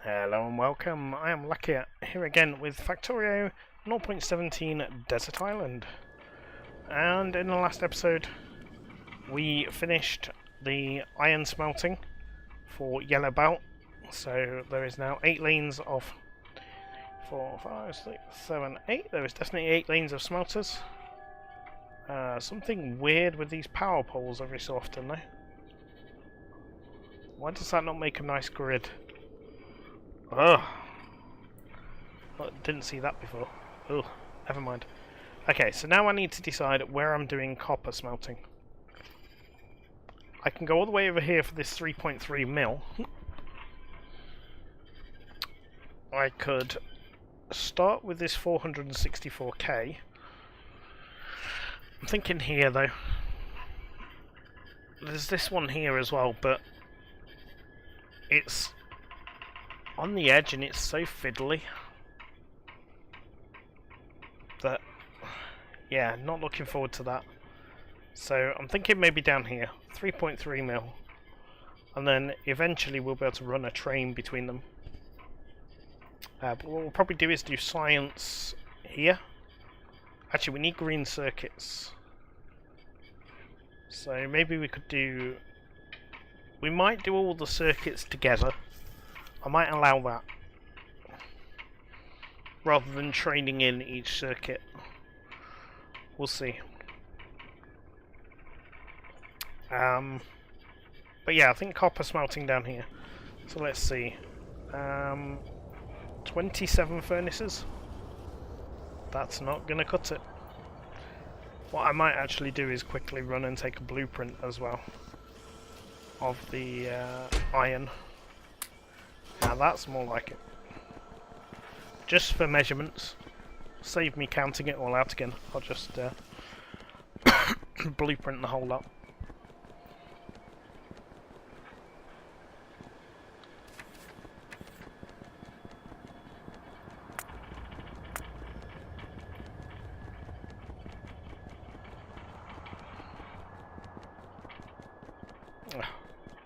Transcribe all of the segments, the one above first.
Hello and welcome, I am Lakea, here again with Factorio 0.17 Desert Island. And in the last episode, we finished the iron smelting for Yellow Belt. So there is now 8 lanes of 4, 5, 6, 7, 8. There is definitely 8 lanes of smelters. Something weird with these power poles every so often though. Why does that not make a nice grid? Ugh. Well, didn't see that before. Ugh. Never mind. Okay, so now I need to decide where I'm doing copper smelting. I can go all the way over here for this 3.3 mil. I could start with this 464k. I'm thinking here though. There's this one here as well, but it's on the edge and it's so fiddly that, yeah, not looking forward to that. So I'm thinking maybe down here, 3.3 mil, and then eventually we'll be able to run a train between them. But what we'll probably do is do science here. Actually, we need green circuits, so maybe we could do, we might do all the circuits together. I might allow that, rather than training in each circuit. We'll see. But yeah, I think copper smelting down here. So let's see. 27 furnaces. That's not going to cut it. What I might actually do is quickly run and take a blueprint as well of the iron. Now that's more like it. Just for measurements. Save me counting it all out again. I'll just blueprint the whole lot.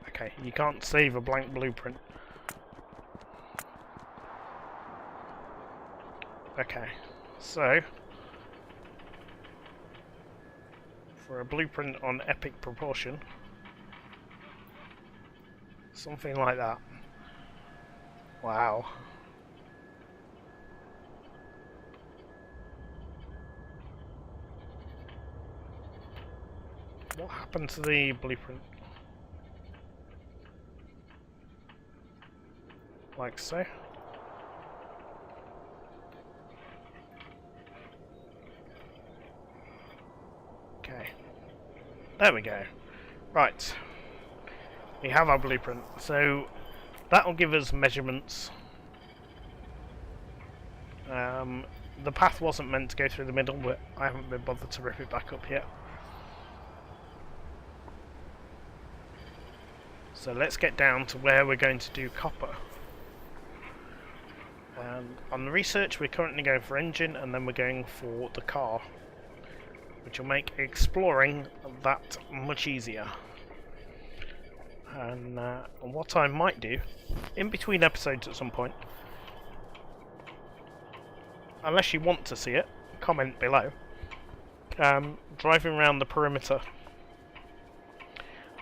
Okay, you can't save a blank blueprint. Okay, so for a blueprint on epic proportion, something like that. Wow. What happened to the blueprint? Like so. Okay, there we go. Right, we have our blueprint, so that will give us measurements. The path wasn't meant to go through the middle, but I haven't been bothered to rip it back up yet. So let's get down to where we're going to do copper. On the research, we're currently going for engine, and then we're going for the car, which will make exploring that much easier. And what I might do, in between episodes at some point, unless you want to see it, comment below, driving around the perimeter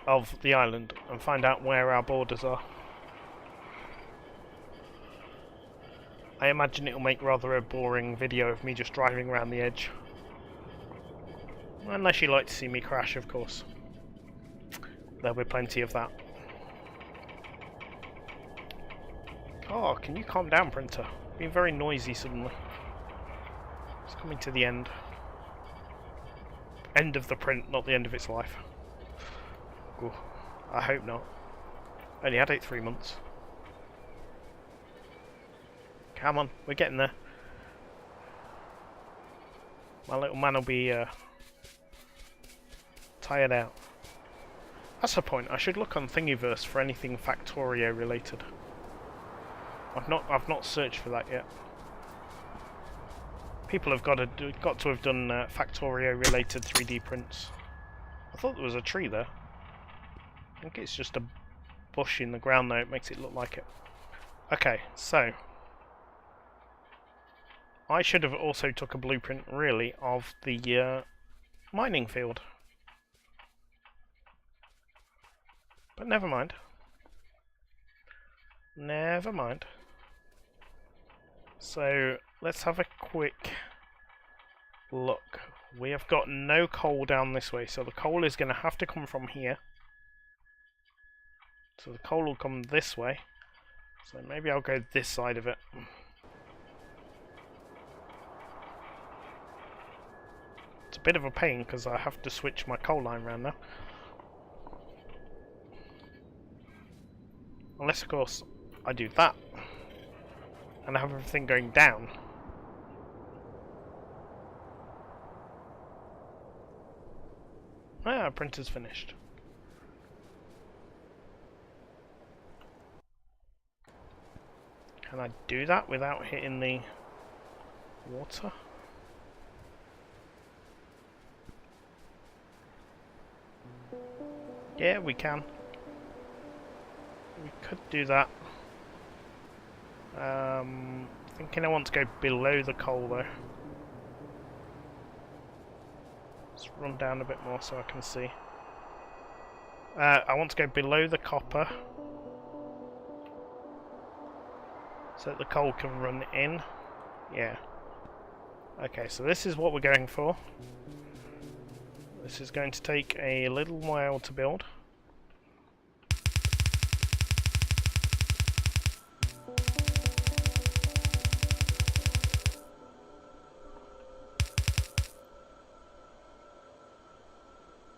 of the island and find out where our borders are. I imagine it'll make rather a boring video of me just driving around the edge. Unless you like to see me crash, of course. There'll be plenty of that. Oh, can you calm down, printer? Being very noisy suddenly. It's coming to the end. End of the print, not the end of its life. Ooh, I hope not. Only had it 3 months. Come on, we're getting there. My little man will be tired out. That's the point. I should look on Thingiverse for anything Factorio related. I've not searched for that yet. People have got to have done Factorio related 3D prints. I thought there was a tree there. I think it's just a bush in the ground though. It makes it look like it. Okay, so I should have also took a blueprint, really, of the mining field. But never mind. Never mind. So, let's have a quick look. We have got no coal down this way, so the coal is going to have to come from here. So the coal will come this way. So maybe I'll go this side of it. It's a bit of a pain because I have to switch my coal line around now. Unless, of course, I do that. And I have everything going down. Ah, printer's finished. Can I do that without hitting the water? Yeah, we can. We could do that. Thinking I want to go below the coal though. Let's run down a bit more so I can see. I want to go below the copper so that the coal can run in. Yeah. Okay, so this is what we're going for. This is going to take a little while to build.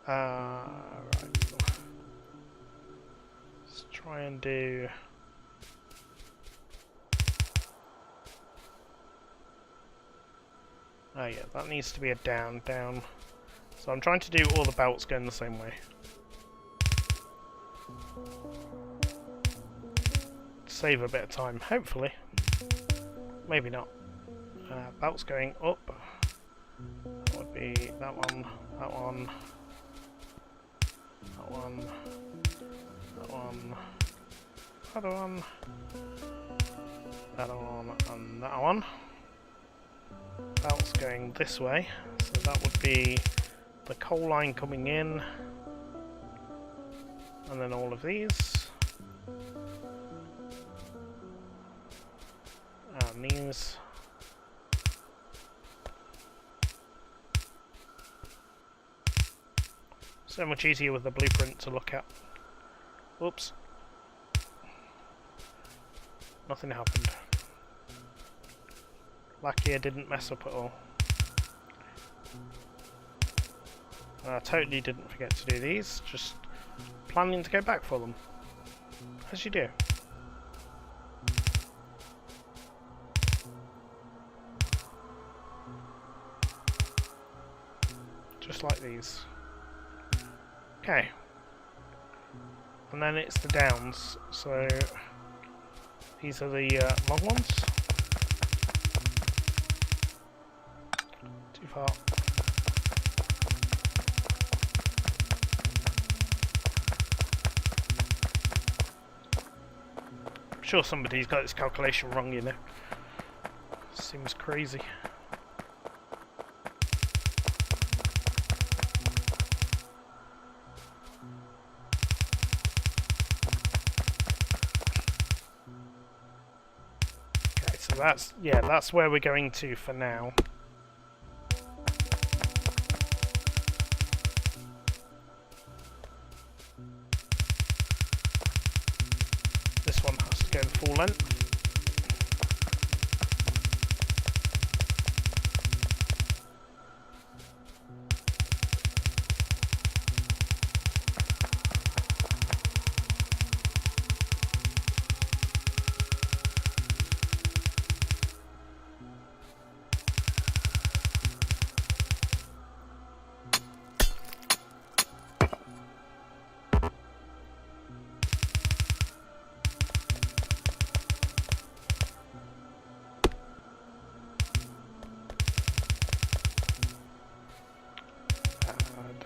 Right. Let's try and do... Oh yeah, that needs to be a down. So I'm trying to do all the belts going the same way. Save a bit of time, hopefully. Maybe not. Belts going up. That would be that one, that one, that one, that one, that one, that one, and that one. Belts going this way, so that would be the coal line coming in, and then all of these, and these. So much easier with the blueprint to look at. Whoops. Nothing happened. Lakea didn't mess up at all. I totally didn't forget to do these, just planning to go back for them. As you do. Just like these. Okay. And then it's the downs, so these are the long ones. Too far. I'm sure somebody's got this calculation wrong, you know. Seems crazy. Okay, so that's where we're going to for now. This one has to go full length.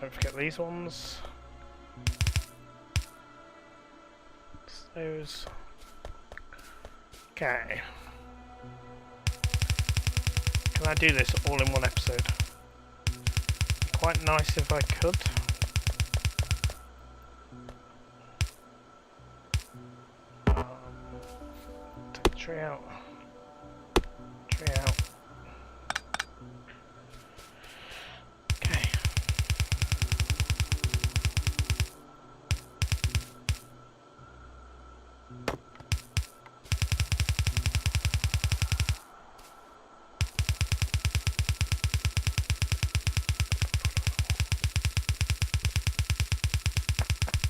Don't forget these ones. Those. Okay. Can I do this all in one episode? Quite nice if I could. Take the tree out. Tree out. Okay.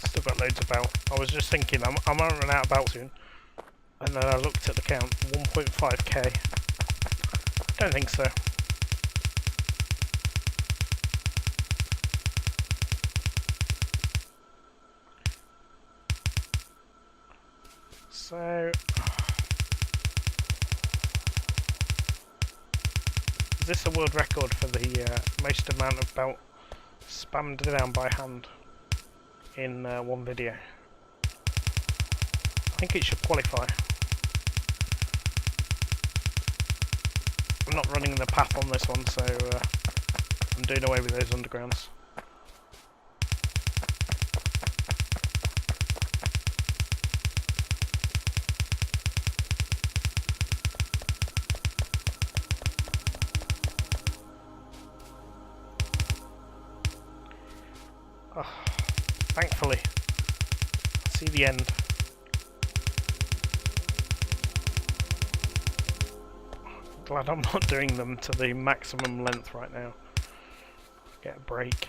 Still got loads of belt. I was just thinking I might run out of belt soon. And then I looked at the count, 1.5k. Don't think so. So, is this a world record for the most amount of belt spammed down by hand in one video? I think it should qualify. I'm not running the path on this one, so I'm doing away with those undergrounds. Oh, thankfully, I see the end. Glad I'm not doing them to the maximum length right now. Get a break.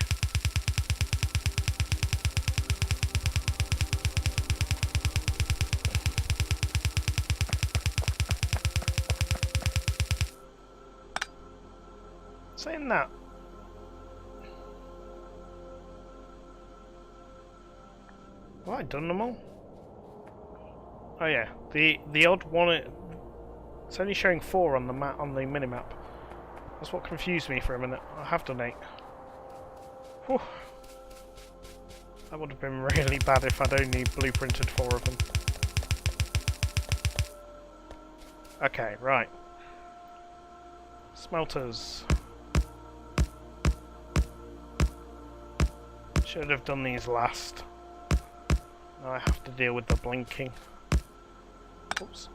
Saying that, have I done them all? Oh yeah, the odd one. It's only showing 4 on the map, on the minimap. That's what confused me for a minute. I have done 8. Whew. That would have been really bad if I'd only blueprinted 4 of them. Okay, right. Smelters. Should have done these last. Now I have to deal with the blinking. Oops.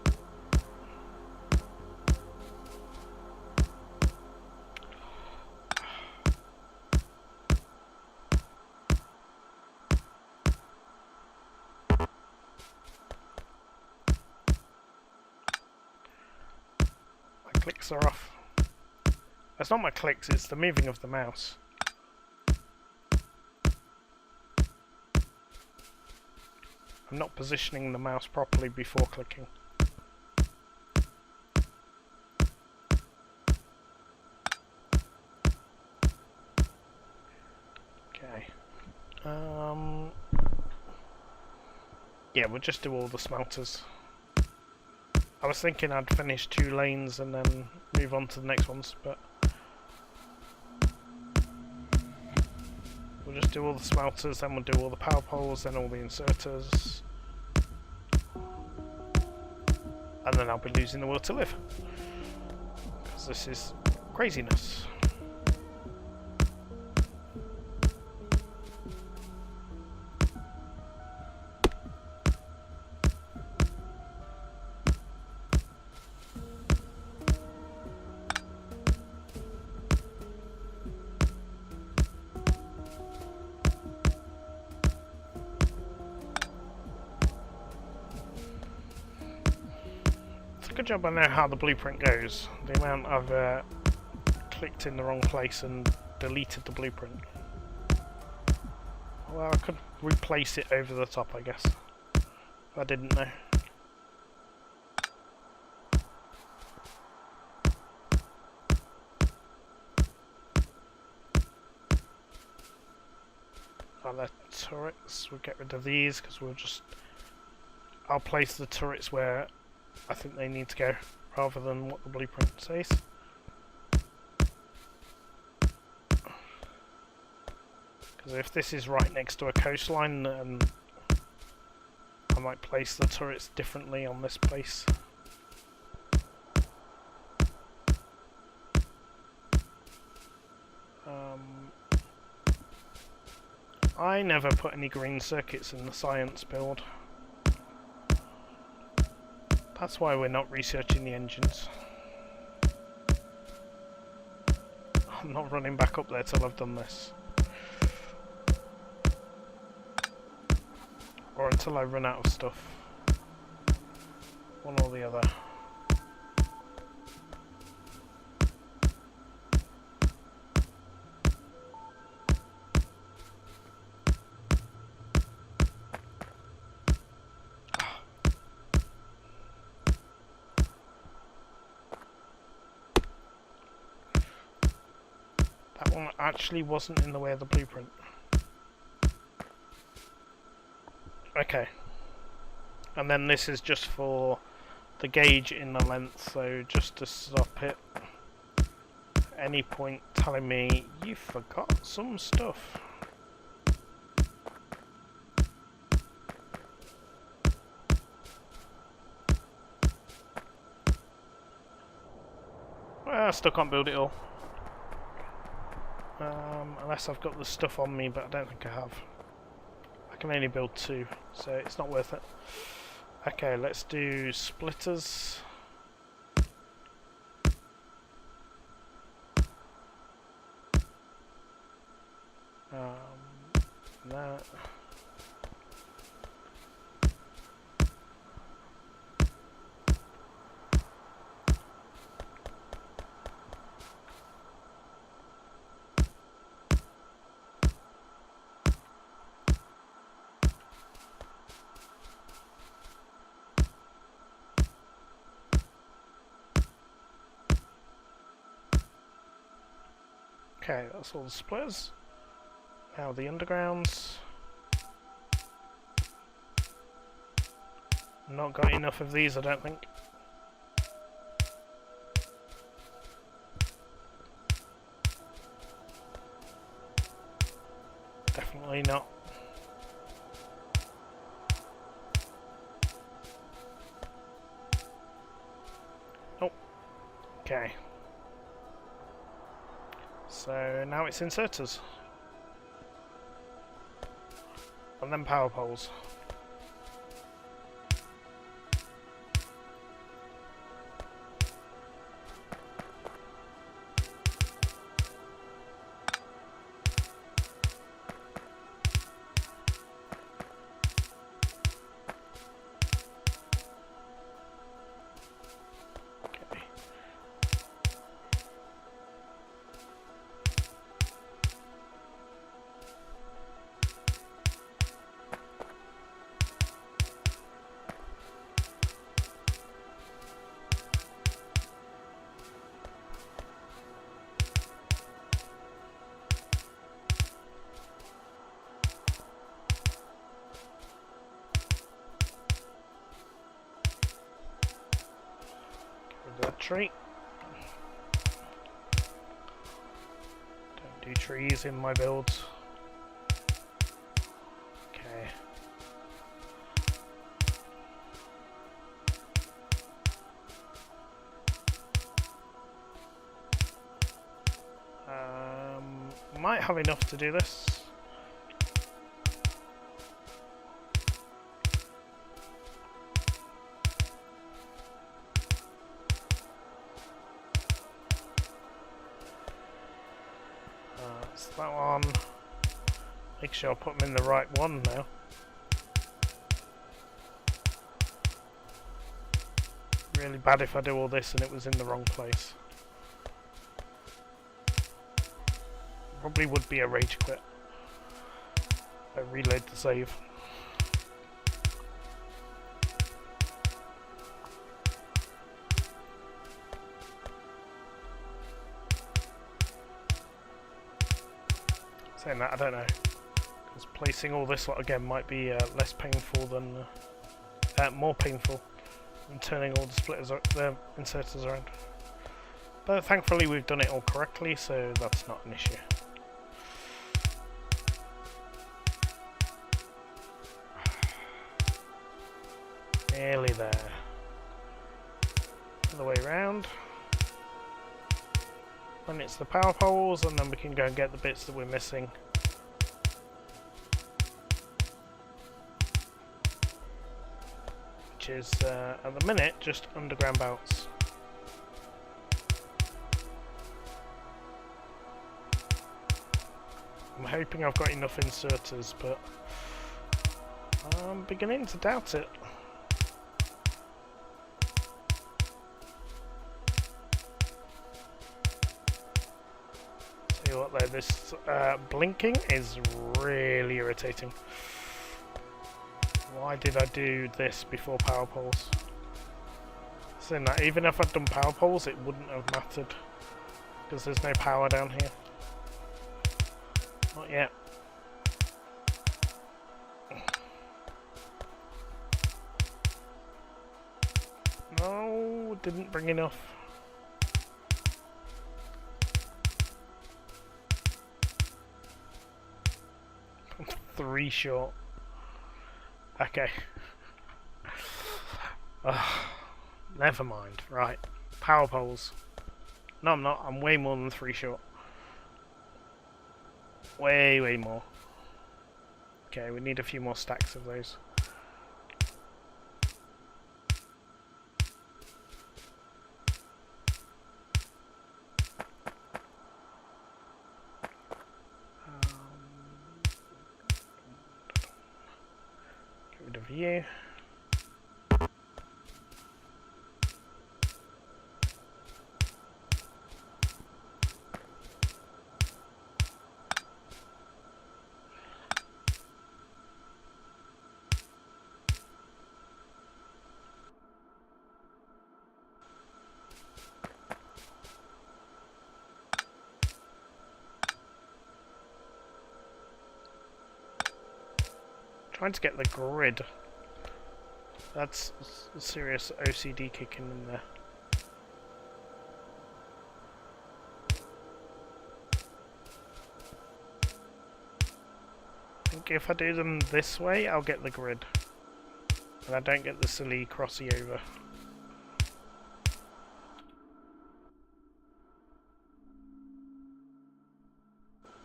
Clicks are off. It's not my clicks, it's the moving of the mouse. I'm not positioning the mouse properly before clicking. Okay. Yeah, we'll just do all the smelters. I was thinking I'd finish 2 lanes and then move on to the next ones, but we'll just do all the smelters, then we'll do all the power poles, then all the inserters, and then I'll be losing the will to live, because this is craziness. Good job I know how the blueprint goes. The amount I've clicked in the wrong place and deleted the blueprint. Well, I could replace it over the top, I guess. If I didn't know. Oh, the turrets, we'll get rid of these because I'll place the turrets where I think they need to go, rather than what the blueprint says. Because if this is right next to a coastline, then I might place the turrets differently on this place. I never put any green circuits in the science build. That's why we're not researching the engines. I'm not running back up there till I've done this. Or until I run out of stuff. One or the other. That one actually wasn't in the way of the blueprint. Okay. And then this is just for the gauge in the length, so just to stop it at any point telling me you forgot some stuff. Well, I still can't build it all. Unless I've got the stuff on me, but I don't think I have. I can only build 2, so it's not worth it. Okay, let's do splitters. That. Okay, that's all the splitters. Now the undergrounds. Not got enough of these, I don't think. Definitely not. Oh, okay. So now it's inserters. And then power poles. That tree. Don't do trees in my builds. Okay. Might have enough to do this. That one. Make sure I put them in the right one now. Really bad if I do all this and it was in the wrong place. Probably would be a rage quit. I reload the save. Saying that, I don't know, because placing all this lot again might be less painful than, more painful than turning all the splitters, the inserters around. But thankfully we've done it all correctly, so that's not an issue. Nearly there. Other way around. When it's the power poles, and then we can go and get the bits that we're missing. is at the minute just underground belts. I'm hoping I've got enough inserters, but I'm beginning to doubt it. Tell you what though, this blinking is really irritating. Why did I do this before power poles? Saying that, even if I'd done power poles, it wouldn't have mattered because there's no power down here. Not yet. No, didn't bring enough. I'm 3 short. Okay. Never mind. Right. Power poles. No, I'm not. I'm way more than 3 short. Way more. Okay, we need a few more stacks of those. Get rid of you. Trying to get the grid. That's a serious OCD kicking in there. I think if I do them this way, I'll get the grid. And I don't get the silly crossy over.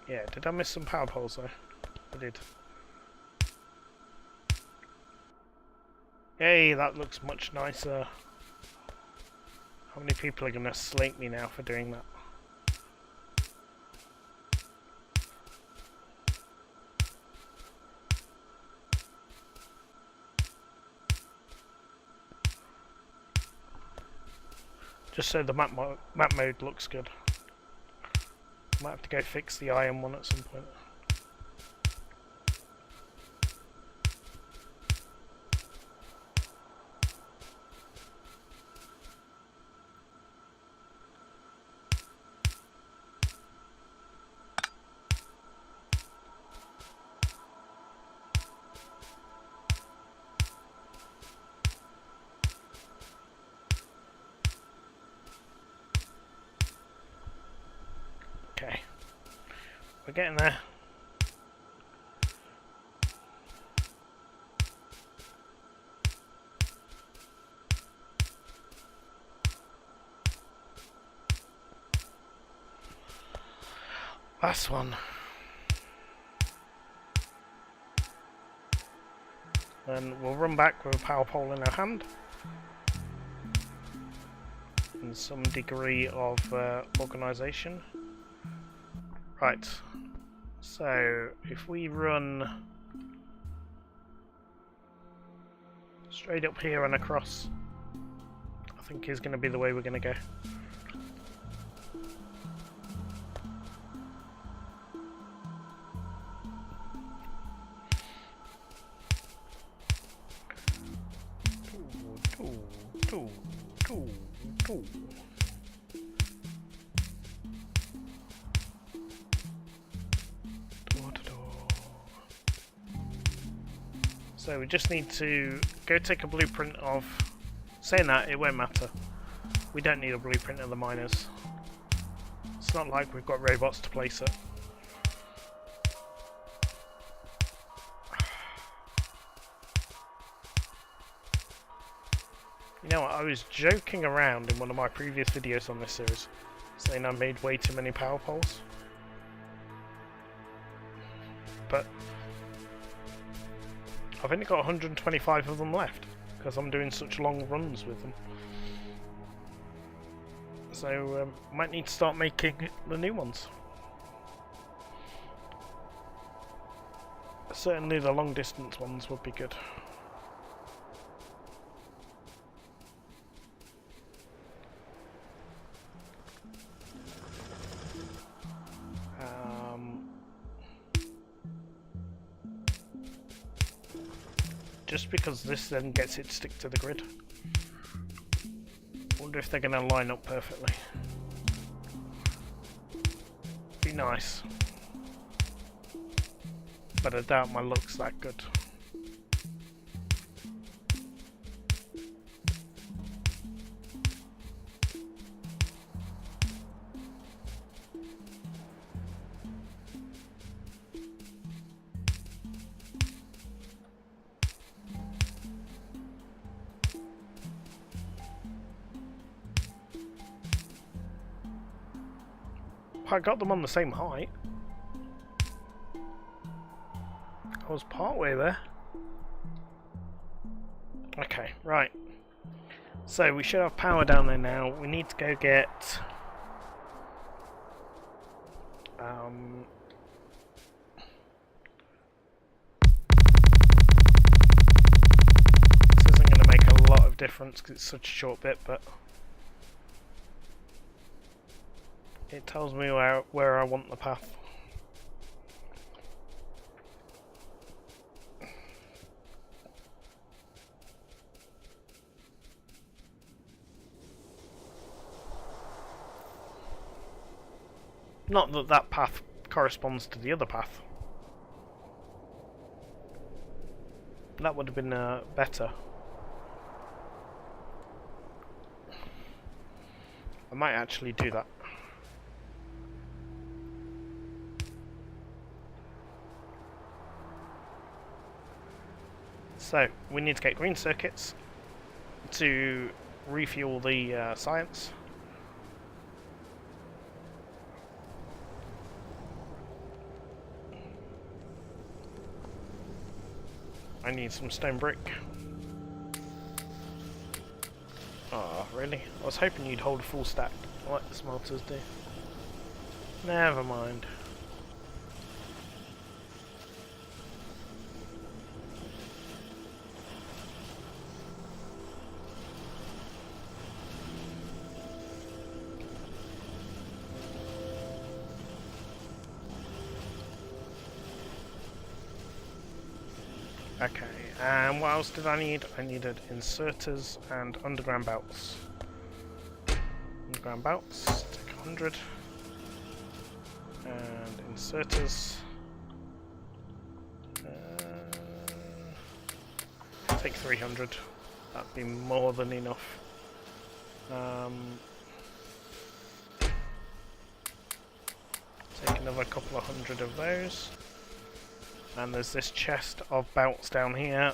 Yeah, did I miss some power poles though? I did. Hey, that looks much nicer. How many people are going to slate me now for doing that? Just so the map mode looks good. Might have to go fix the iron one at some point. Okay, we're getting there. Last one. Then we'll run back with a power pole in our hand. And some degree of organisation. Right, so if we run straight up here and across, I think is going to be the way we're going to go. So we just need to go take a blueprint of... Saying that, it won't matter. We don't need a blueprint of the miners. It's not like we've got robots to place it. You know what, I was joking around in one of my previous videos on this series, saying I made way too many power poles. But I've only got 125 of them left, because I'm doing such long runs with them. So might need to start making the new ones. Certainly the long distance ones would be good. Just because this then gets it to stick to the grid. Wonder if they're going to line up perfectly. Be nice. But I doubt my luck's that good. I got them on the same height. I was partway there. Okay, right. So we should have power down there now. We need to go get this isn't going to make a lot of difference because it's such a short bit, but it tells me where I want the path. Not that that path corresponds to the other path. That would have been better. I might actually do that. So, we need to get green circuits to refuel the science. I need some stone brick. Oh, really? I was hoping you'd hold a full stack, like the smelters do. Never mind. Okay, and what else did I need? I needed inserters and underground belts. Underground belts, take 100. And inserters. Take 300. That'd be more than enough. Take another couple of hundred of those. And there's this chest of belts down here.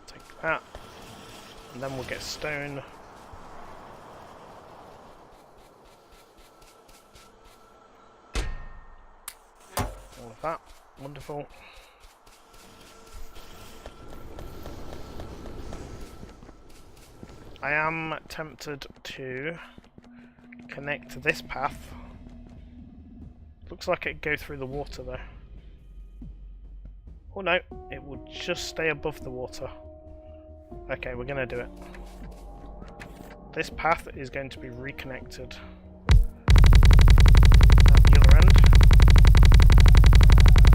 Take that. And then we'll get stone. All of that. Wonderful. I am tempted to connect to this path. Looks like it'd go through the water though. Oh no, it will just stay above the water. Okay, we're gonna do it. This path is going to be reconnected at the other end.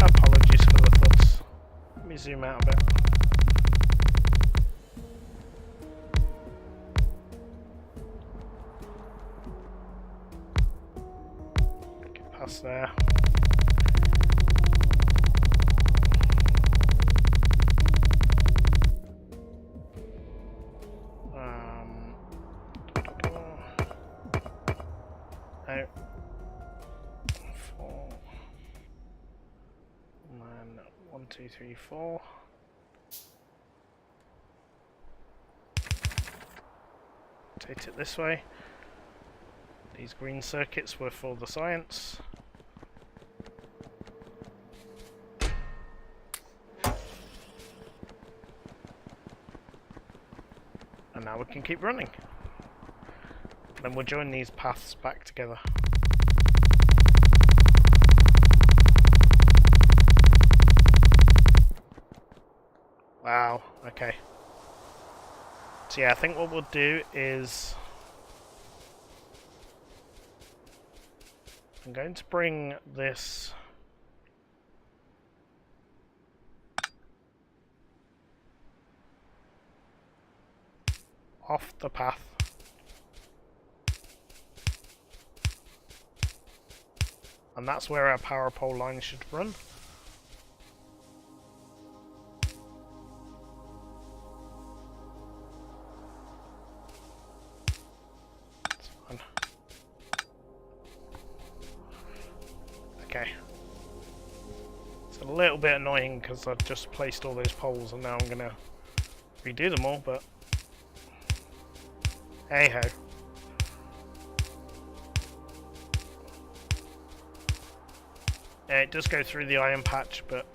Apologies for the thuds. Let me zoom out a bit. Get past there. No. 4. And then 1, 2, 3, 4. Rotate it this way. These green circuits were for the science. And now we can keep running. Then we'll join these paths back together. Wow, okay. So yeah, I think what we'll do is... I'm going to bring this... off the path. And that's where our power pole line should run. That's fine. Okay. It's a little bit annoying because I've just placed all those poles and now I'm going to redo them all, but hey ho. Yeah, it does go through the iron patch, but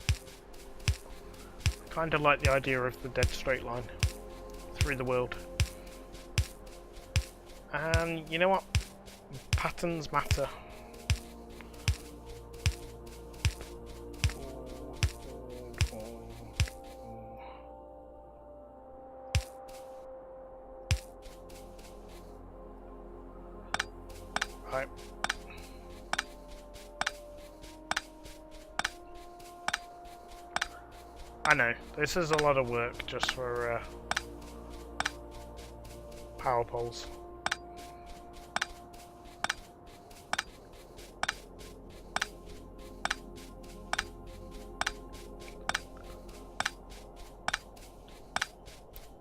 I kind of like the idea of the dead straight line through the world. And you know what? Patterns matter. Right. I know, this is a lot of work just for power poles.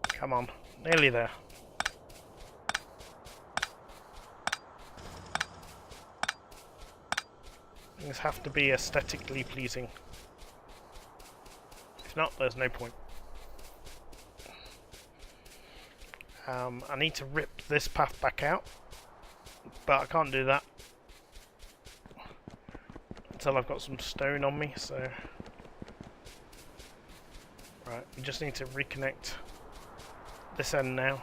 Come on, nearly there. Things have to be aesthetically pleasing. If not, there's no point. I need to rip this path back out, but I can't do that until I've got some stone on me, so... Right, we just need to reconnect this end now.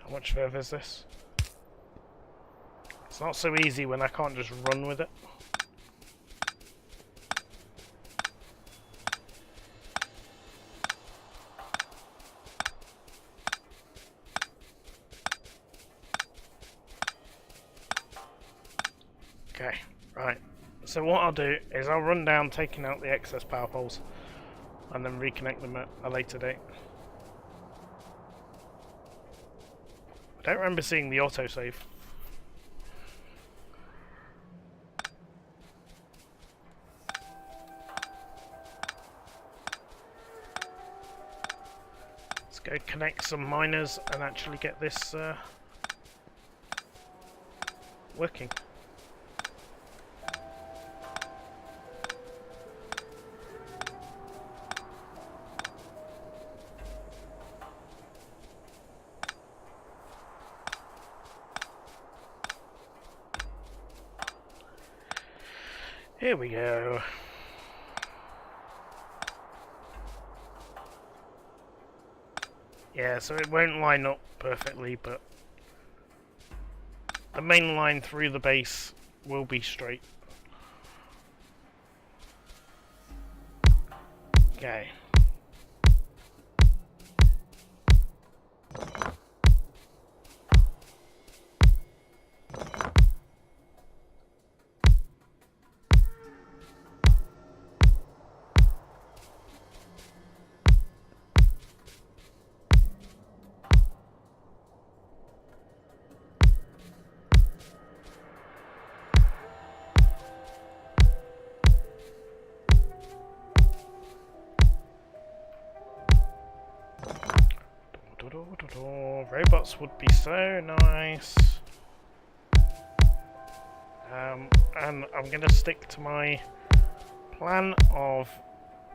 How much further is this? It's not so easy when I can't just run with it. Okay, right. So what I'll do is I'll run down taking out the excess power poles and then reconnect them at a later date. I don't remember seeing the autosave. Let's go connect some miners and actually get this working. Here we go. Yeah, so it won't line up perfectly, but the main line through the base will be straight. Okay. robots would be so nice. And I'm going to stick to my plan of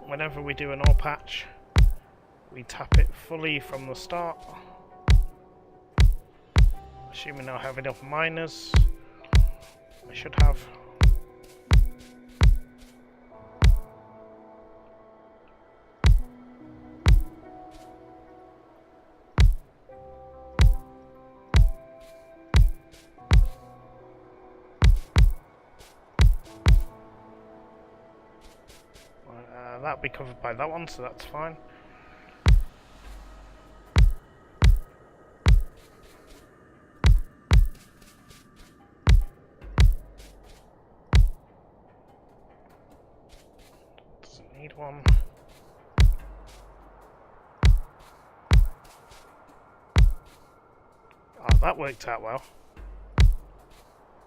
whenever we do an ore patch, we tap it fully from the start. Assuming I'll have enough miners. I should have. That'll be covered by that one, so that's fine. Doesn't need one. Oh, that worked out well.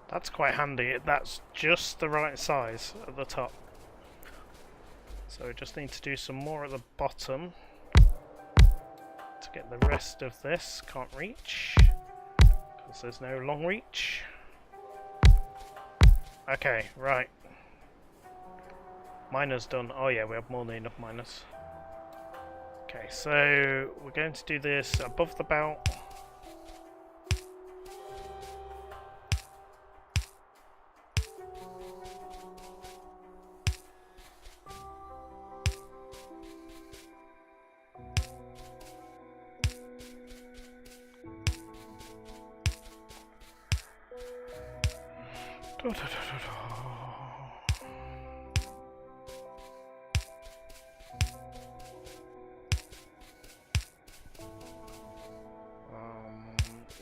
That's quite handy. That's just the right size at the top. So we just need to do some more at the bottom to get the rest of this. Can't reach because there's no long reach. Okay, right. Miners done. Oh yeah, we have more than enough miners. Okay, so we're going to do this above the belt.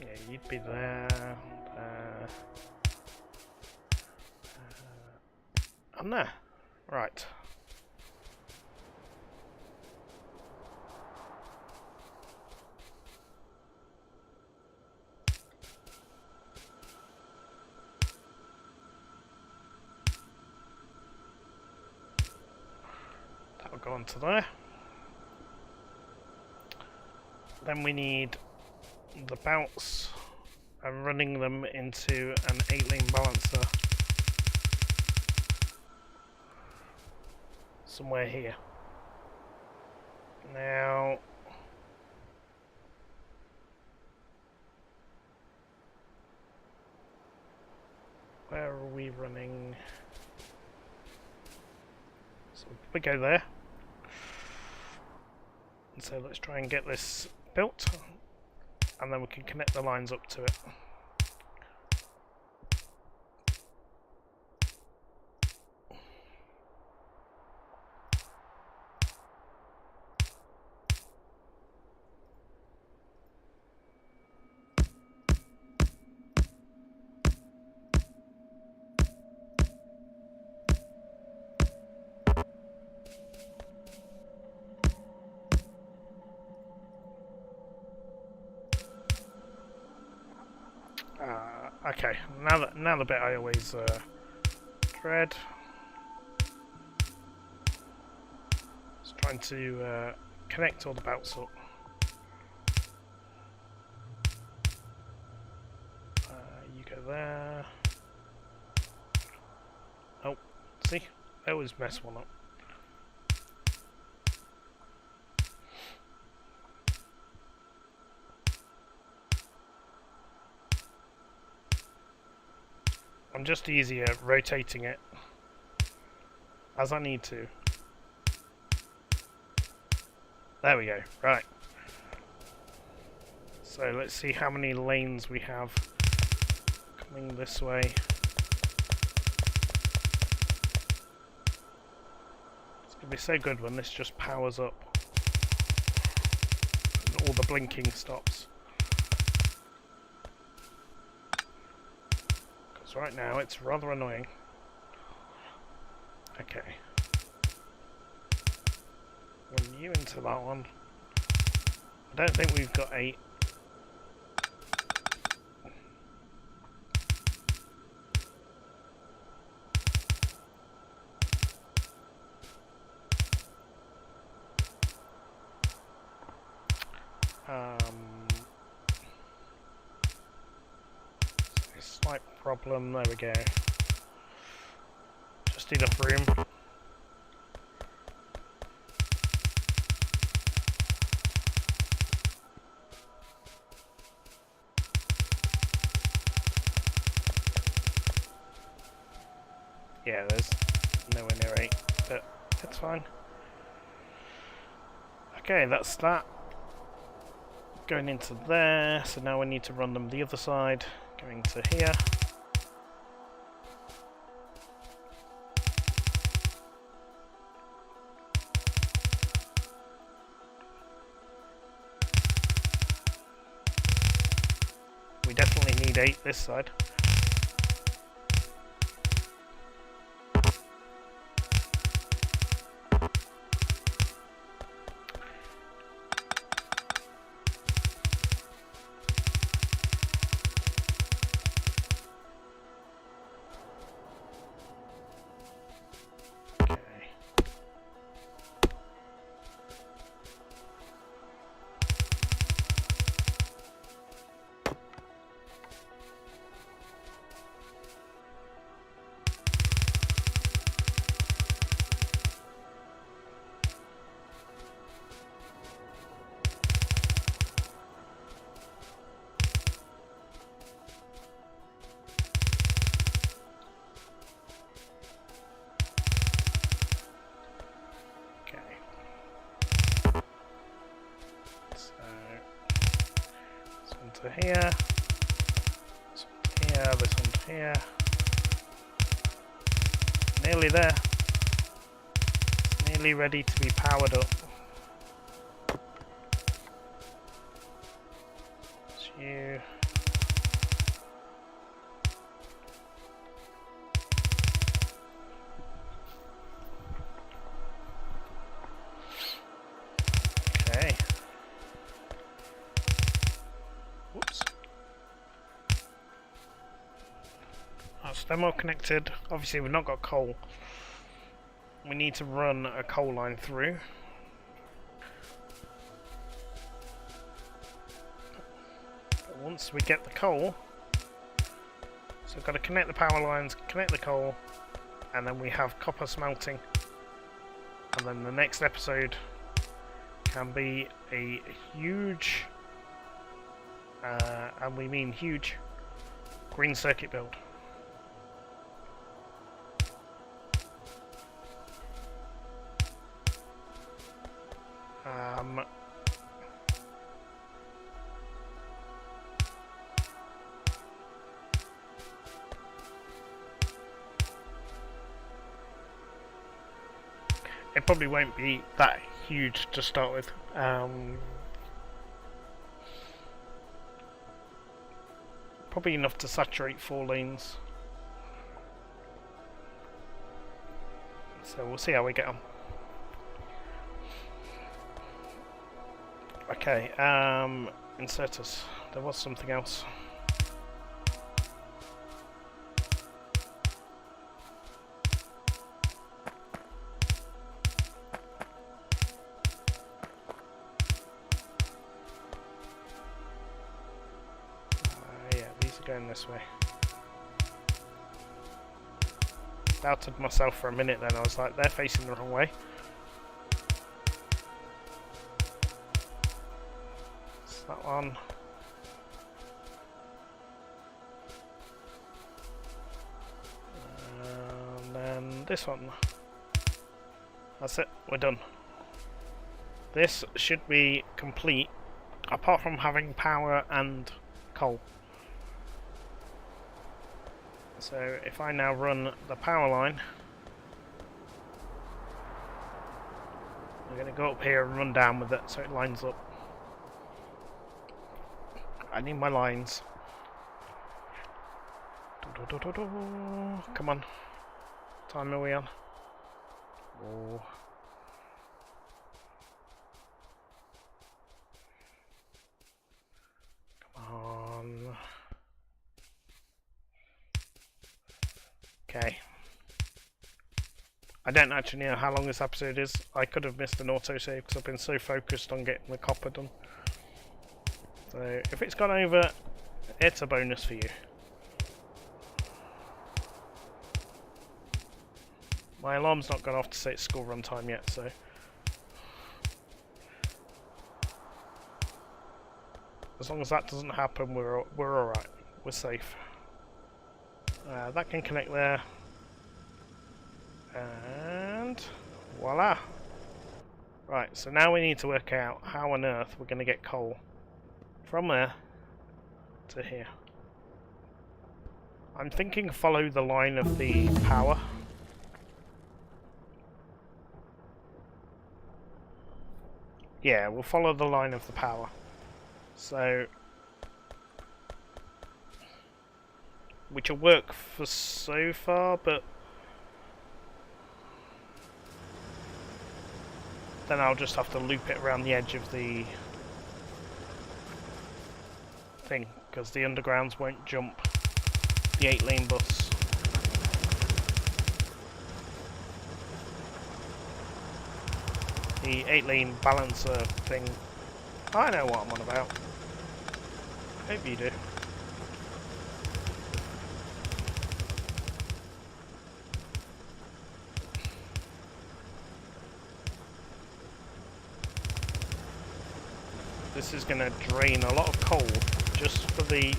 Yeah, you'd be there, and there. Right. That'll go onto there. Then we need the belts and running them into an 8-lane balancer somewhere here. Now where are we running? So we go there. And so let's try and get this built, and then we can connect the lines up to it. Okay, now the bit I always dread. Just trying to connect all the belts up. You go there. Oh, see? I always mess one up. I'm just easier rotating it as I need to. There we go, right. So let's see how many lanes we have coming this way. It's going to be so good when this just powers up and all the blinking stops. Right now it's rather annoying. Okay. Run you into that one. I don't think we've got 8. problem. There we go. Just enough room. Yeah, there's nowhere near 8, but it's fine. Okay, that's that. Going into there, so now we need to run them the other side. Going to here. We definitely need 8 this side. To here, this one to here, this one to here. Nearly there. Nearly ready to be powered up. It's you. Okay. Whoops. That's them all connected. Obviously we've not got coal. We need to run a coal line through. But once we get the coal, so we've got to connect the power lines, connect the coal, and then we have copper smelting. And then the next episode can be a huge, and we mean huge, green circuit build. It probably won't be that huge to start with. Probably enough to saturate 4 lanes. So we'll see how we get on. Okay, inserters. There was something else. Yeah, these are going this way. Doubted myself for a minute then, I was like, they're facing the wrong way. It's that one. And then this one. That's it, we're done. This should be complete, apart from having power and coal. So if I now run the power line, I'm going to go up here and run down with it so it lines up. I need my lines. Come on. What time are we on? Oh. Come on. Okay. I don't actually know how long this episode is. I could have missed an autosave because I've been so focused on getting the copper done. So if it's gone over, it's a bonus for you. My alarm's not gone off to say it's school run time yet, so... As long as that doesn't happen, we're alright. We're safe. That can connect there. And... voila! Right, so now we need to work out how on earth we're going to get coal from there to here. I'm thinking follow the line of the power. Yeah, we'll follow the line of the power. So, which will work for so far, but then I'll just have to loop it around the edge of the thing, because the undergrounds won't jump the 8-lane bus. The 8-lane balancer thing. I know what I'm on about. Hope you do. This is going to drain a lot of coal just for the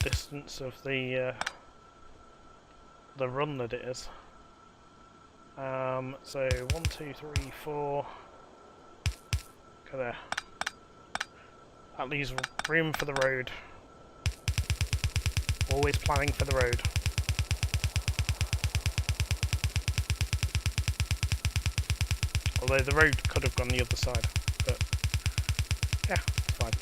distance of the run that it is. So 1, 2, 3, 4. Go there. That leaves room for the road. Always planning for the road. Although the road could have gone the other side, but yeah, it's fine.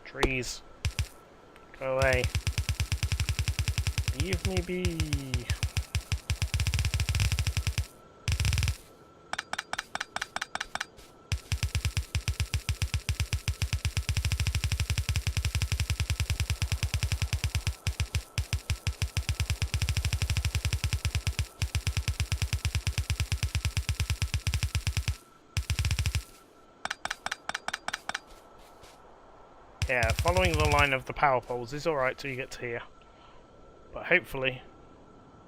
Trees. Go away. Leave me be. Yeah, following the line of the power poles is alright till you get to here. But hopefully,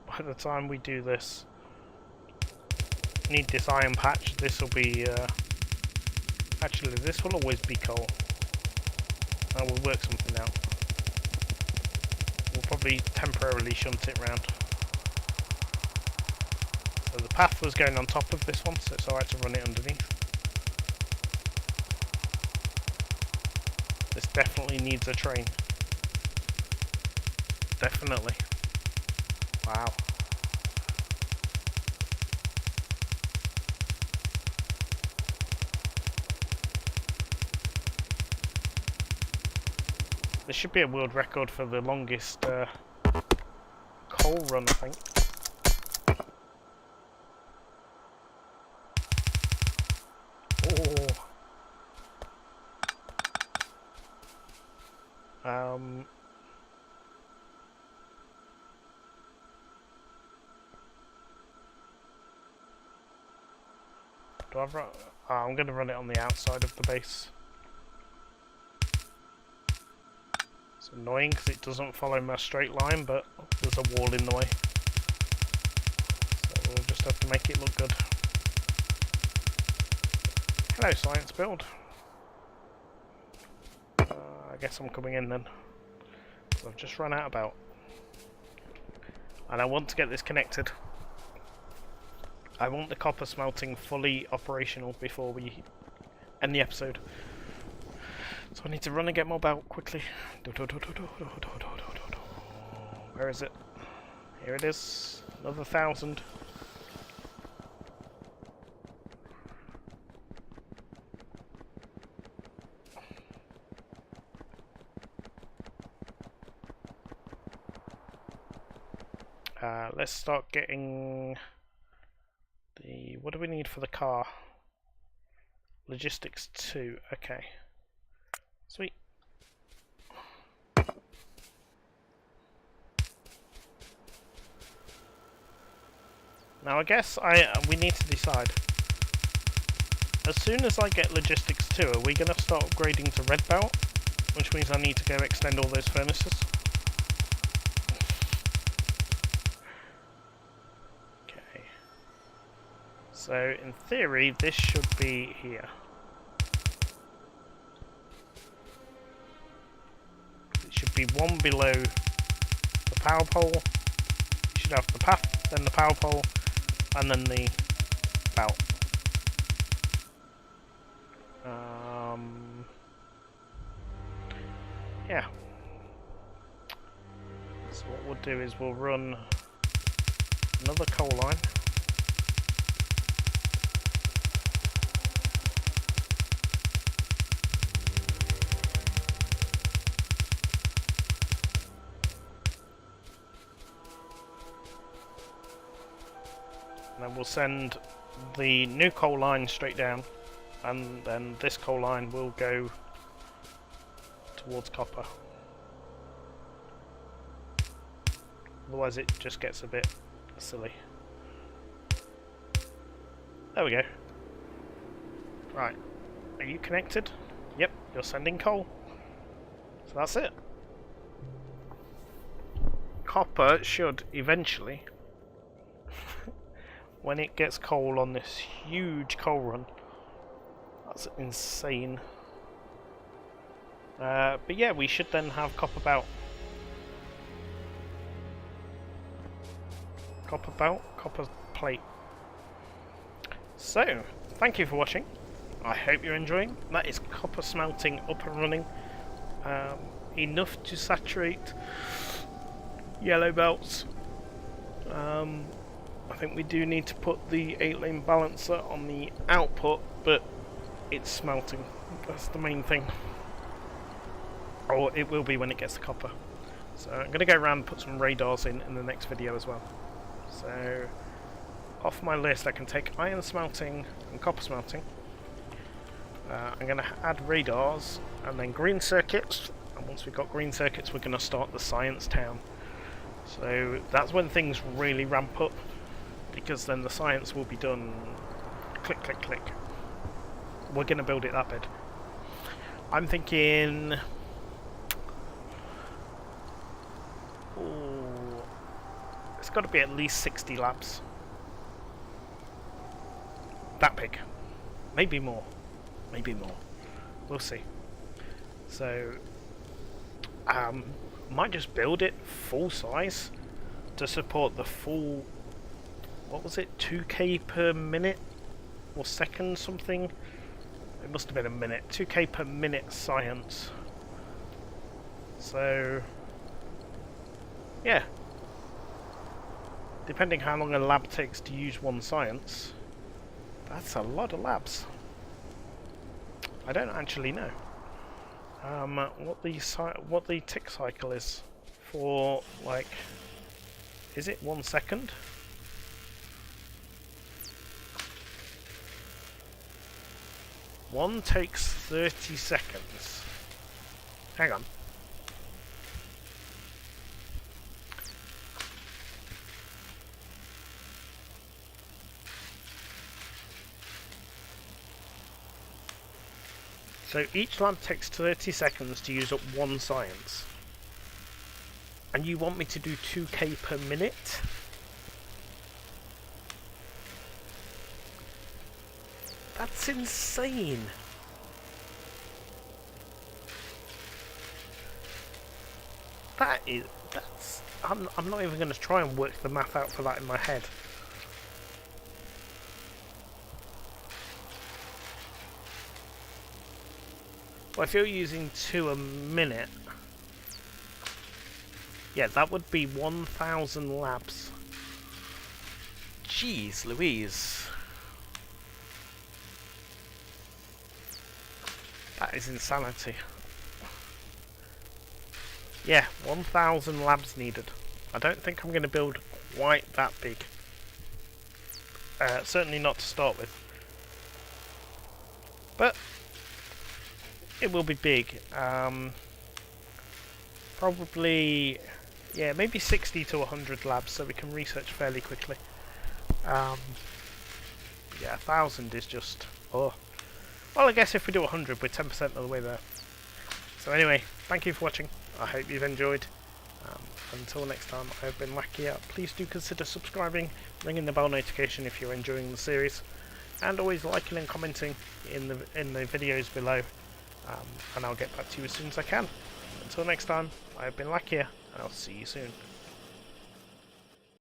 by the time we do this, need this iron patch, this will be, actually this will always be coal. And we'll work something out. We'll probably temporarily shunt it round. So the path was going on top of this one, so it's alright to run it underneath. This definitely needs a train. Definitely. Wow. This should be a world record for the longest coal run, I think. Do I run? Oh, I'm going to run it on the outside of the base. It's annoying because it doesn't follow my straight line, but there's a wall in the way. So we'll just have to make it look good. Hello, science build. I guess I'm coming in then. So I've just run out about. And I want to get this connected. I want the copper smelting fully operational before we end the episode. So I need to run and get more belt quickly. Where is it? Here it is. Another 1,000. Let's start getting the... What do we need for the car? Logistics 2. Okay. Sweet. Now I guess we need to decide. As soon as I get logistics 2, are we going to start upgrading to red belt? which means I need to go extend all those furnaces. Okay. So in theory, this should be here. It should be one below the power pole. You should have the path, then the power pole, and then the belt. Yeah. So what we'll do is we'll run another coal line. And then we'll send the new coal line straight down, and then this coal line will go towards copper. Otherwise it just gets a bit silly. There we go. Right. Are you connected? Yep, you're sending coal. So that's it. Copper should eventually, when it gets coal on this huge coal run, that's insane. But yeah, we should then have copper belt. Copper belt, copper plate. So, thank you for watching. I hope you're enjoying. That is copper smelting up and running. Enough to saturate yellow belts. I think we do need to put the 8-lane balancer on the output, but it's smelting. That's the main thing. Or it will be when it gets the copper. So I'm going to go around and put some radars in the next video as well. So off my list I can take iron smelting and copper smelting. I'm going to add radars and then green circuits, and once we've got green circuits we're going to start the science town. So that's when things really ramp up, because then the science will be done click click click. We're going to build it that big. I'm thinking, it's got to be at least 60 labs. That big. Maybe more. Maybe more. We'll see. So, might just build it full size to support the full, what was it, 2k per minute or second something? It must have been a minute. 2k per minute science. So, yeah. Depending how long a lab takes to use one science, that's a lot of labs. I don't actually know what the tick cycle is for, like, is it 1 second? One takes 30 seconds. Hang on. So each lab takes 30 seconds to use up one science. And you want me to do 2k per minute? That's insane. I'm not even going to try and work the math out for that in my head. Well, if you're using 2 a minute, yeah, that would be 1,000 labs. Jeez Louise. That is insanity. Yeah, 1,000 labs needed. I don't think I'm going to build quite that big. Certainly not to start with. But it will be big. Probably, yeah, maybe 60 to 100 labs so we can research fairly quickly. Yeah, 1,000 is just, oh. Well, I guess if we do 100, we're 10% of the way there. So anyway, thank you for watching. I hope you've enjoyed. Until next time, I've been Lakea. Please do consider subscribing, ringing the bell notification if you're enjoying the series, and always liking and commenting in the videos below. And I'll get back to you as soon as I can. Until next time, I've been Lakea, and I'll see you soon.